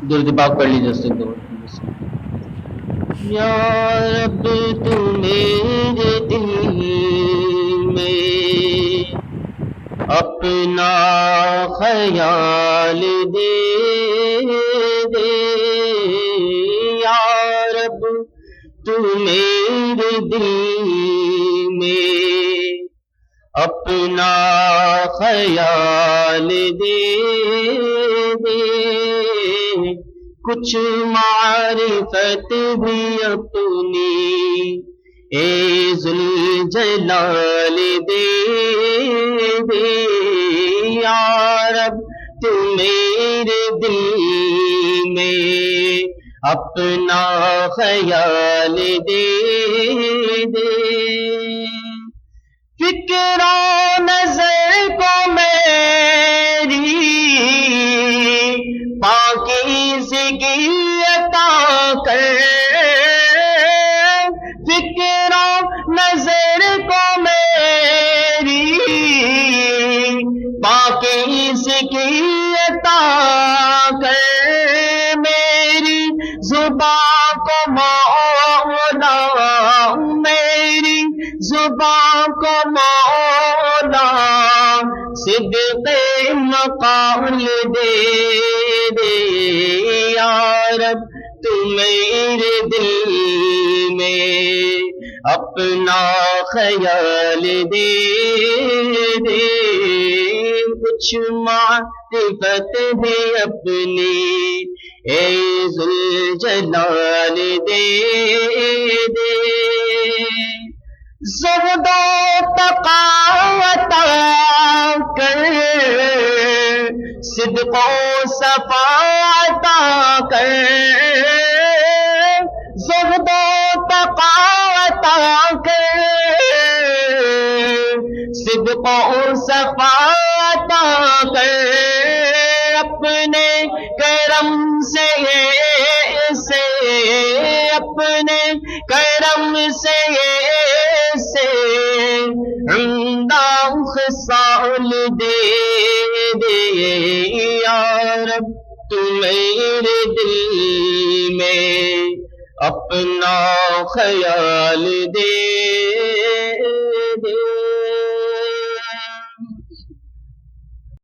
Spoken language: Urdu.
درود پاک پڑھ لیجیے اس دو یا رب تو میرے دل میں اپنا خیال دے دے یا رب تو میرے دل میں اپنا خیال دے دے کچھ معرفت بھی اپنی اے ذوالجلال دے دے یا رب تو میرے دل میں اپنا خیال دے دے فکر و نظر کو میری پاکیزگی عطا کر فکر و نظر کو میری پاکیزگی عطا کر میری زبان کو مولا میری زبان کو مولا صدق مقال دے دے یا رب تو میرے دل میں اپنا خیال دے دے کچھ معرفت بھی اپنی اے ذوالجلال دے دے زہد و تقوی عطا کر صدق و صفا عطا کر زہد و تقوی عطا کر صدق و صفا عطا کر اپنے کرم سے اپنے کرم سے عمدہ خصال دے دے یا رب تو میرے دل میں اپنا خیال دے دے